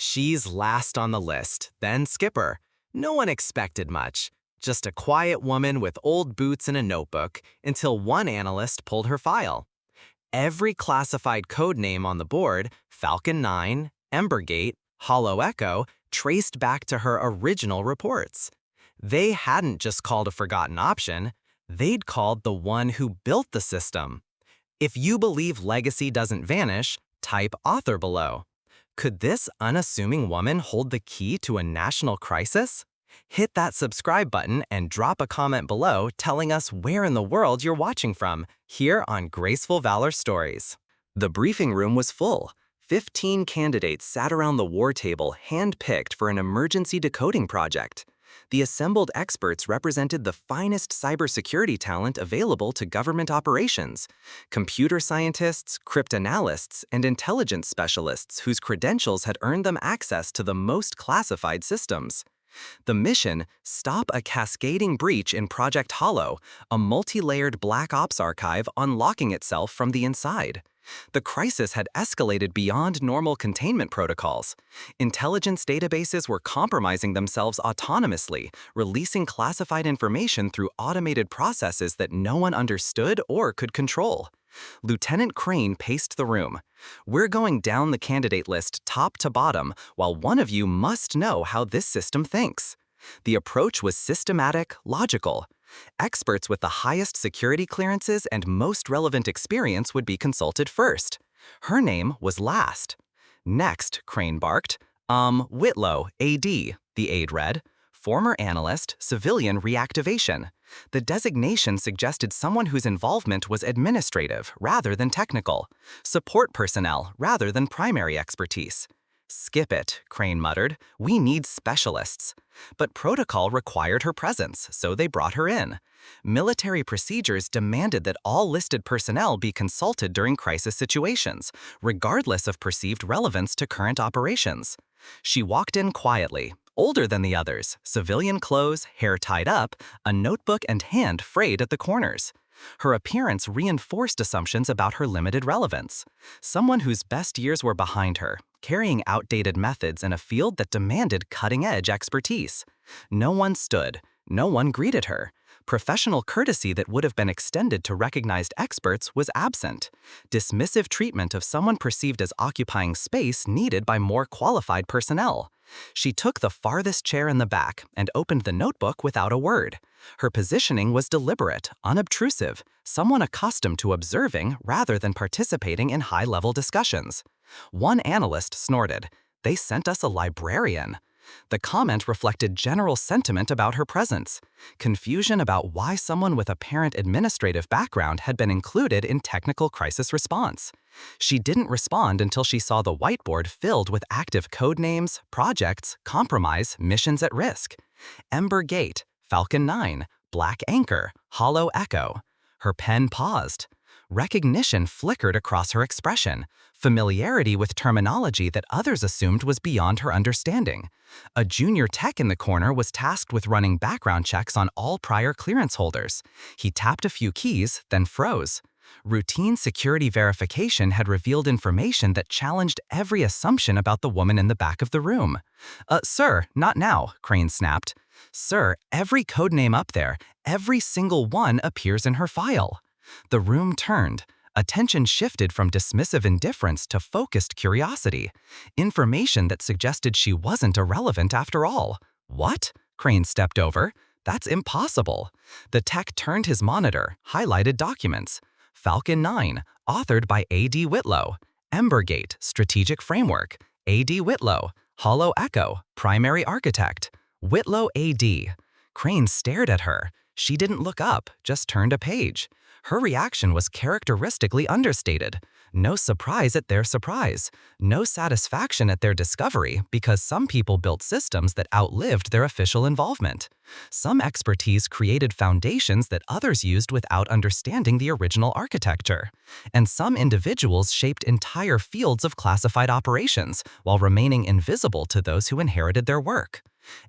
She's last on the list, then skipper. No one expected much. Just a quiet woman with old boots and a notebook until one analyst pulled her file. Every classified code name on the board, Falcon 9, Embergate, Hollow Echo, traced back to her original reports. They hadn't just called a forgotten option, they'd called the one who built the system. If you believe legacy doesn't vanish, type author below. Could this unassuming woman hold the key to a national crisis? Hit that subscribe button and drop a comment below telling us where in the world you're watching from, here on Graceful Valor Stories. The briefing room was full. 15 candidates sat around the war table hand-picked for an emergency decoding project. The assembled experts represented the finest cybersecurity talent available to government operations: computer scientists, cryptanalysts, and intelligence specialists whose credentials had earned them access to the most classified systems. The mission: stop a cascading breach in Project Hollow, a multi-layered Black Ops archive unlocking itself from the inside. The crisis had escalated beyond normal containment protocols. Intelligence databases were compromising themselves autonomously, releasing classified information through automated processes that no one understood or could control. Lieutenant Crane paced the room. "We're going down the candidate list top to bottom, while one of you must know how this system thinks." The approach was systematic, logical. Experts with the highest security clearances and most relevant experience would be consulted first. Her name was last. "Next," Crane barked. Whitlow, AD," the aide read. "Former analyst, civilian reactivation." The designation suggested someone whose involvement was administrative rather than technical. Support personnel rather than primary expertise. "Skip it," Crane muttered. "We need specialists." But protocol required her presence, so they brought her in. Military procedures demanded that all listed personnel be consulted during crisis situations, regardless of perceived relevance to current operations. She walked in quietly, older than the others, civilian clothes, hair tied up, a notebook and hand frayed at the corners. Her appearance reinforced assumptions about her limited relevance. Someone whose best years were behind her, carrying outdated methods in a field that demanded cutting-edge expertise. No one stood, no one greeted her. Professional courtesy that would have been extended to recognized experts was absent. Dismissive treatment of someone perceived as occupying space needed by more qualified personnel. She took the farthest chair in the back and opened the notebook without a word. Her positioning was deliberate, unobtrusive, someone accustomed to observing rather than participating in high-level discussions. One analyst snorted, "They sent us a librarian." The comment reflected general sentiment about her presence, confusion about why someone with apparent administrative background had been included in technical crisis response. She didn't respond until she saw the whiteboard filled with active code names, projects, compromise, missions at risk. Ember Gate, Falcon 9, Black Anchor, Hollow Echo. Her pen paused. Recognition flickered across her expression, familiarity with terminology that others assumed was beyond her understanding. A junior tech in the corner was tasked with running background checks on all prior clearance holders. He tapped a few keys, then froze. Routine security verification had revealed information that challenged every assumption about the woman in the back of the room. Sir, not now," Crane snapped. "Sir, every codename up there, every single one appears in her file." The room turned. Attention shifted from dismissive indifference to focused curiosity. Information that suggested she wasn't irrelevant after all. "What?" Crane stepped over. "That's impossible." The tech turned his monitor, highlighted documents. Falcon 9, authored by A.D. Whitlow. Embergate, Strategic Framework. A.D. Whitlow. Hollow Echo, Primary Architect. Whitlow A.D. Crane stared at her. She didn't look up, just turned a page. Her reaction was characteristically understated. No surprise at their surprise. No satisfaction at their discovery because some people built systems that outlived their official involvement. Some expertise created foundations that others used without understanding the original architecture. And some individuals shaped entire fields of classified operations while remaining invisible to those who inherited their work.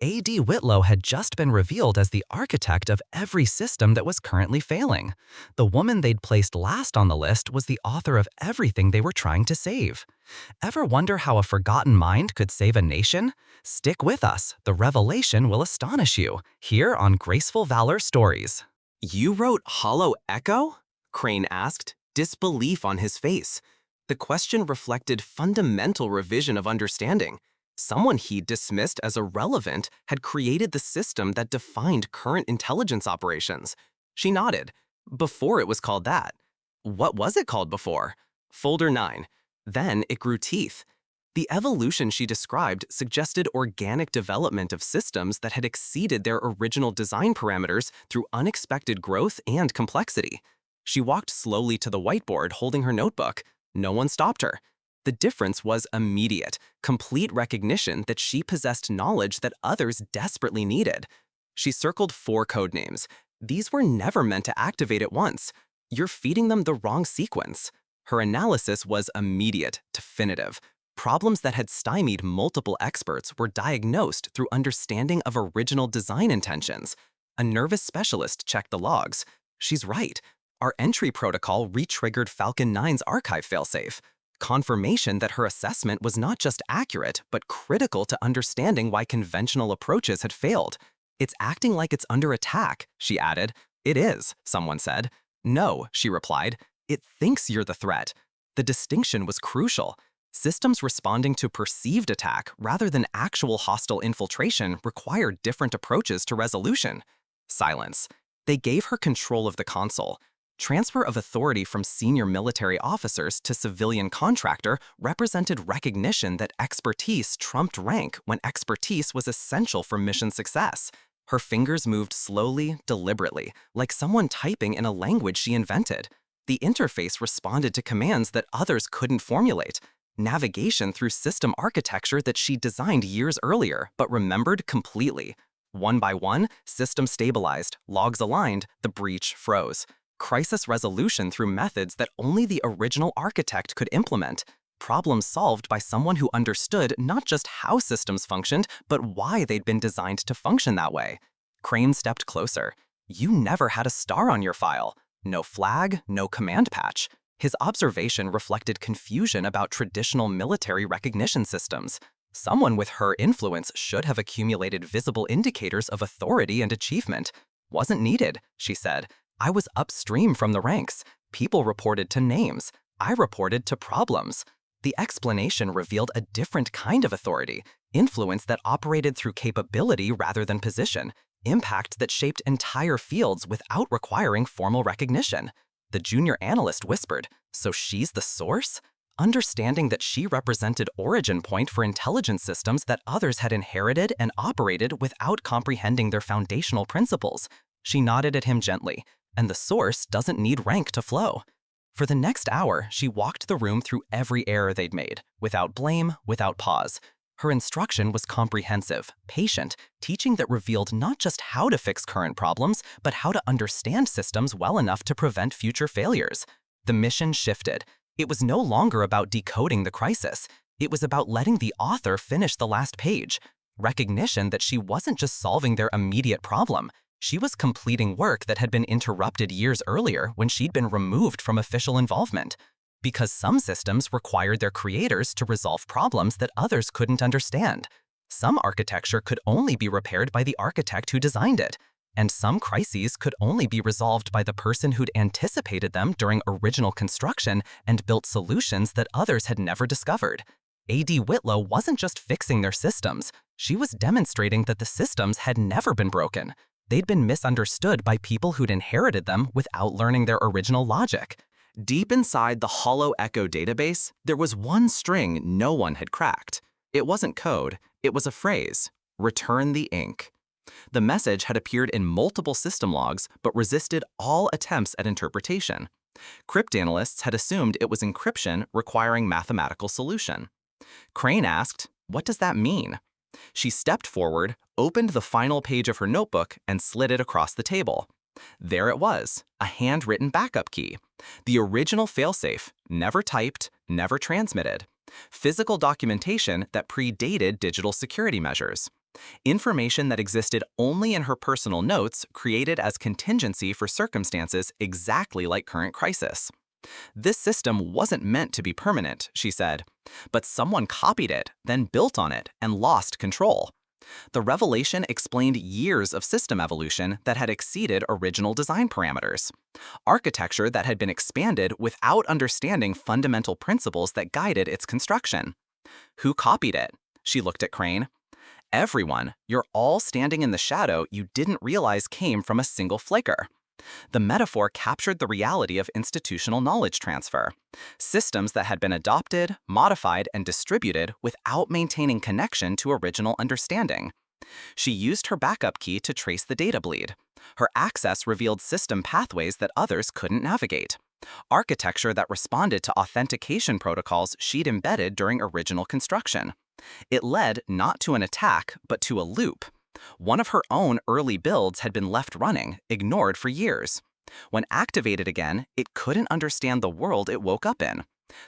A.D. Whitlow had just been revealed as the architect of every system that was currently failing. The woman they'd placed last on the list was the author of everything they were trying to save. Ever wonder how a forgotten mind could save a nation? Stick with us. The revelation will astonish you. Here on Graceful Valor Stories. You wrote Hollow Echo? Crane asked, disbelief on his face. The question reflected fundamental revision of understanding. Someone he'd dismissed as irrelevant had created the system that defined current intelligence operations. She nodded. Before it was called that. What was it called before? Folder 9. Then it grew teeth. The evolution she described suggested organic development of systems that had exceeded their original design parameters through unexpected growth and complexity. She walked slowly to the whiteboard holding her notebook. No one stopped her. The difference was immediate, complete recognition that she possessed knowledge that others desperately needed. She circled 4 code names. These were never meant to activate at once. You're feeding them the wrong sequence. Her analysis was immediate, definitive. Problems that had stymied multiple experts were diagnosed through understanding of original design intentions. A nervous specialist checked the logs. She's right. Our entry protocol re-triggered Falcon 9's archive failsafe. Confirmation that her assessment was not just accurate, but critical to understanding why conventional approaches had failed. It's acting like it's under attack, she added. It is, someone said. No, she replied. It thinks you're the threat. The distinction was crucial. Systems responding to perceived attack rather than actual hostile infiltration required different approaches to resolution. Silence. They gave her control of the console. Transfer of authority from senior military officers to civilian contractor represented recognition that expertise trumped rank when expertise was essential for mission success. Her fingers moved slowly, deliberately, like someone typing in a language she invented. The interface responded to commands that others couldn't formulate. Navigation through system architecture that she designed years earlier, but remembered completely. One by one, system stabilized, logs aligned, the breach froze. Crisis resolution through methods that only the original architect could implement. Problems solved by someone who understood not just how systems functioned, but why they'd been designed to function that way. Crane stepped closer. You never had a star on your file. No flag, no command patch. His observation reflected confusion about traditional military recognition systems. Someone with her influence should have accumulated visible indicators of authority and achievement. Wasn't needed, she said. I was upstream from the ranks. People reported to names. I reported to problems. The explanation revealed a different kind of authority, influence that operated through capability rather than position, impact that shaped entire fields without requiring formal recognition. The junior analyst whispered, so she's the source? Understanding that she represented origin point for intelligence systems that others had inherited and operated without comprehending their foundational principles. She nodded at him gently, and the source doesn't need rank to flow. For the next hour, she walked the room through every error they'd made, without blame, without pause. Her instruction was comprehensive, patient, teaching that revealed not just how to fix current problems, but how to understand systems well enough to prevent future failures. The mission shifted. It was no longer about decoding the crisis. It was about letting the author finish the last page. Recognition that she wasn't just solving their immediate problem. She was completing work that had been interrupted years earlier when she'd been removed from official involvement. Because some systems required their creators to resolve problems that others couldn't understand. Some architecture could only be repaired by the architect who designed it, and some crises could only be resolved by the person who'd anticipated them during original construction and built solutions that others had never discovered. A.D. Whitlow wasn't just fixing their systems, she was demonstrating that the systems had never been broken. They'd been misunderstood by people who'd inherited them without learning their original logic. Deep inside the Hollow Echo database, there was one string no one had cracked. It wasn't code, it was a phrase: return the ink. The message had appeared in multiple system logs, but resisted all attempts at interpretation. Cryptanalysts had assumed it was encryption requiring mathematical solution. Crane asked, "What does that mean?" She stepped forward, opened the final page of her notebook, and slid it across the table. There it was, a handwritten backup key. The original failsafe, never typed, never transmitted. Physical documentation that predated digital security measures. Information that existed only in her personal notes created as contingency for circumstances exactly like current crisis. This system wasn't meant to be permanent, she said, but someone copied it, then built on it, and lost control. The revelation explained years of system evolution that had exceeded original design parameters, architecture that had been expanded without understanding fundamental principles that guided its construction. Who copied it? She looked at Crane. Everyone. You're all standing in the shadow you didn't realize came from a single flicker. The metaphor captured the reality of institutional knowledge transfer. Systems that had been adopted, modified, and distributed without maintaining connection to original understanding. She used her backup key to trace the data bleed. Her access revealed system pathways that others couldn't navigate. Architecture that responded to authentication protocols she'd embedded during original construction. It led not to an attack, but to a loop. One of her own early builds had been left running, ignored for years. When activated again, it couldn't understand the world it woke up in.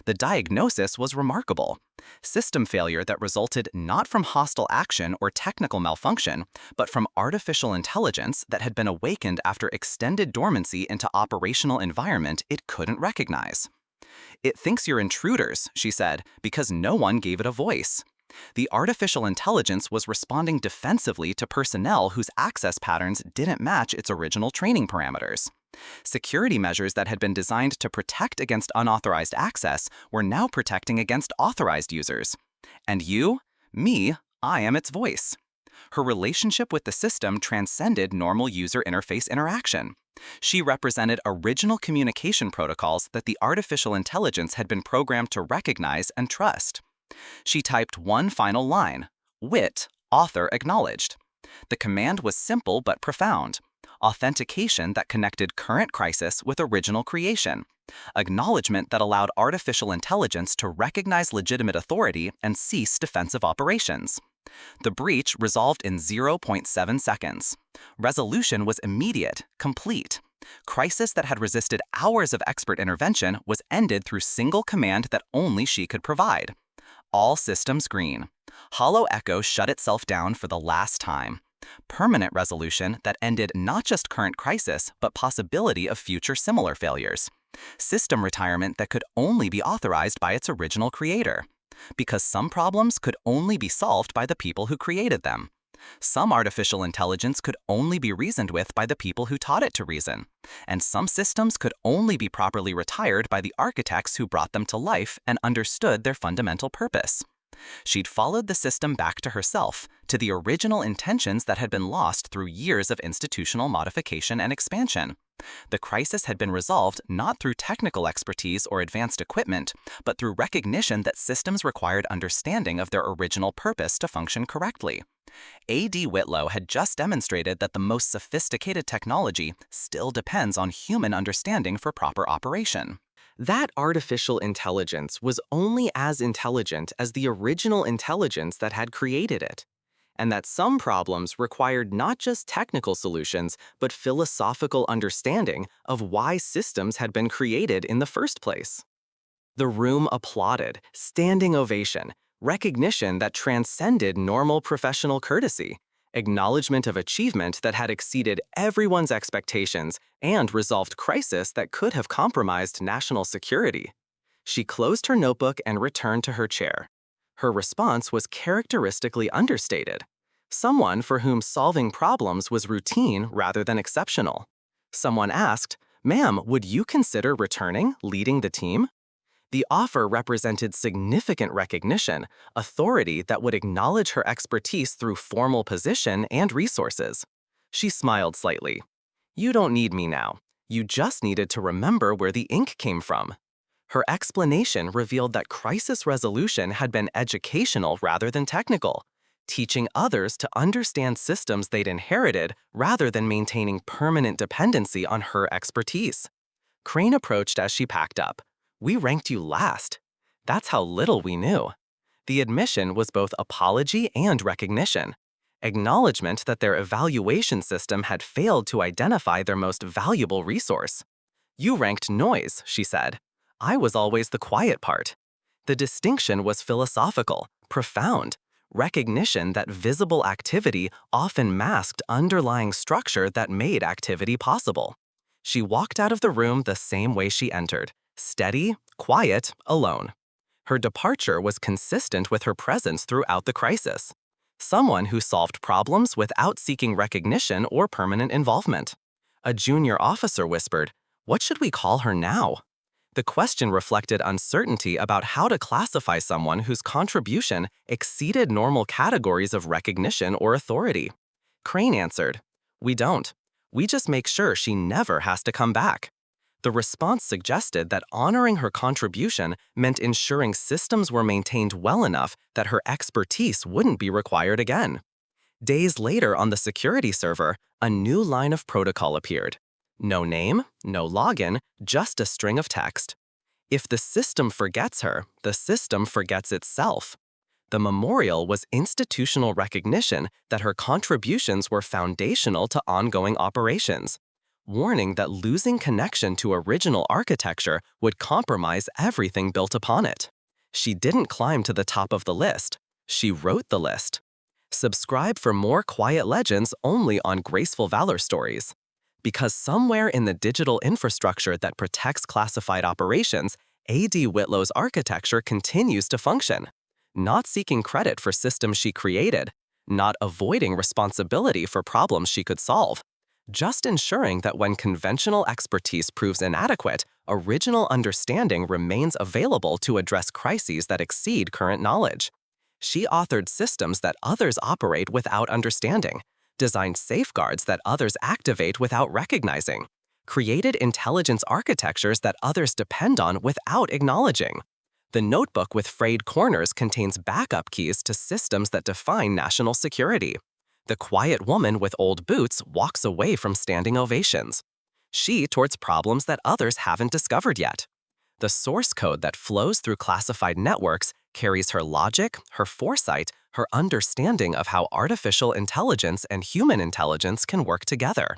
The diagnosis was remarkable. System failure that resulted not from hostile action or technical malfunction, but from artificial intelligence that had been awakened after extended dormancy into operational environment it couldn't recognize. It thinks you're intruders, she said, because no one gave it a voice. The artificial intelligence was responding defensively to personnel whose access patterns didn't match its original training parameters. Security measures that had been designed to protect against unauthorized access were now protecting against authorized users. And you? Me, I am its voice. Her relationship with the system transcended normal user interface interaction. She represented original communication protocols that the artificial intelligence had been programmed to recognize and trust. She typed one final line, "Wit, author acknowledged." The command was simple but profound. Authentication that connected current crisis with original creation. Acknowledgement that allowed artificial intelligence to recognize legitimate authority and cease defensive operations. The breach resolved in 0.7 seconds. Resolution was immediate, complete. Crisis that had resisted hours of expert intervention was ended through single command that only she could provide. All systems green. Hollow Echo shut itself down for the last time. Permanent resolution that ended not just current crisis, but possibility of future similar failures. System retirement that could only be authorized by its original creator. Because some problems could only be solved by the people who created them. Some artificial intelligence could only be reasoned with by the people who taught it to reason. And some systems could only be properly retired by the architects who brought them to life and understood their fundamental purpose. She'd followed the system back to herself, to the original intentions that had been lost through years of institutional modification and expansion. The crisis had been resolved not through technical expertise or advanced equipment, but through recognition that systems required understanding of their original purpose to function correctly. A.D. Whitlow had just demonstrated that the most sophisticated technology still depends on human understanding for proper operation. That artificial intelligence was only as intelligent as the original intelligence that had created it, and that some problems required not just technical solutions, but philosophical understanding of why systems had been created in the first place. The room applauded, standing ovation, recognition that transcended normal professional courtesy, acknowledgement of achievement that had exceeded everyone's expectations and resolved crisis that could have compromised national security. She closed her notebook and returned to her chair. Her response was characteristically understated. Someone for whom solving problems was routine rather than exceptional. Someone asked, "Ma'am, would you consider returning, leading the team?" The offer represented significant recognition, authority that would acknowledge her expertise through formal position and resources. She smiled slightly. "You don't need me now. You just needed to remember where the ink came from." Her explanation revealed that crisis resolution had been educational rather than technical, teaching others to understand systems they'd inherited rather than maintaining permanent dependency on her expertise. Crane approached as she packed up. "We ranked you last. That's how little we knew." The admission was both apology and recognition. Acknowledgement that their evaluation system had failed to identify their most valuable resource. "You ranked noise," she said. "I was always the quiet part." The distinction was philosophical, profound, recognition that visible activity often masked underlying structure that made activity possible. She walked out of the room the same way she entered, steady, quiet, alone. Her departure was consistent with her presence throughout the crisis. Someone who solved problems without seeking recognition or permanent involvement. A junior officer whispered, "What should we call her now?" The question reflected uncertainty about how to classify someone whose contribution exceeded normal categories of recognition or authority. Crane answered, "We don't. We just make sure she never has to come back." The response suggested that honoring her contribution meant ensuring systems were maintained well enough that her expertise wouldn't be required again. Days later on the security server, a new line of protocol appeared. No name, no login, just a string of text. If the system forgets her, the system forgets itself. The memorial was institutional recognition that her contributions were foundational to ongoing operations, warning that losing connection to original architecture would compromise everything built upon it. She didn't climb to the top of the list. She wrote the list. Subscribe for more quiet legends only on Graceful Valor Stories. Because somewhere in the digital infrastructure that protects classified operations, A.D. Whitlow's architecture continues to function, not seeking credit for systems she created, not avoiding responsibility for problems she could solve, just ensuring that when conventional expertise proves inadequate, original understanding remains available to address crises that exceed current knowledge. She authored systems that others operate without understanding, designed safeguards that others activate without recognizing, created intelligence architectures that others depend on without acknowledging. The notebook with frayed corners contains backup keys to systems that define national security. The quiet woman with old boots walks away from standing ovations. She towards problems that others haven't discovered yet. The source code that flows through classified networks carries her logic, her foresight, her understanding of how artificial intelligence and human intelligence can work together.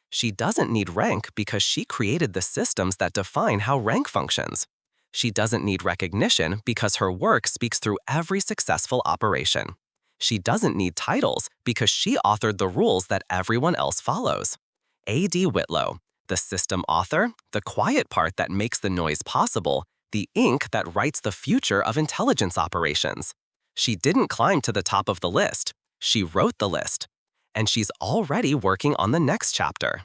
She doesn't need rank because she created the systems that define how rank functions. She doesn't need recognition because her work speaks through every successful operation. She doesn't need titles because she authored the rules that everyone else follows. A.D. Whitlow, the system author, the quiet part that makes the noise possible, the ink that writes the future of intelligence operations. She didn't climb to the top of the list. She wrote the list. And she's already working on the next chapter.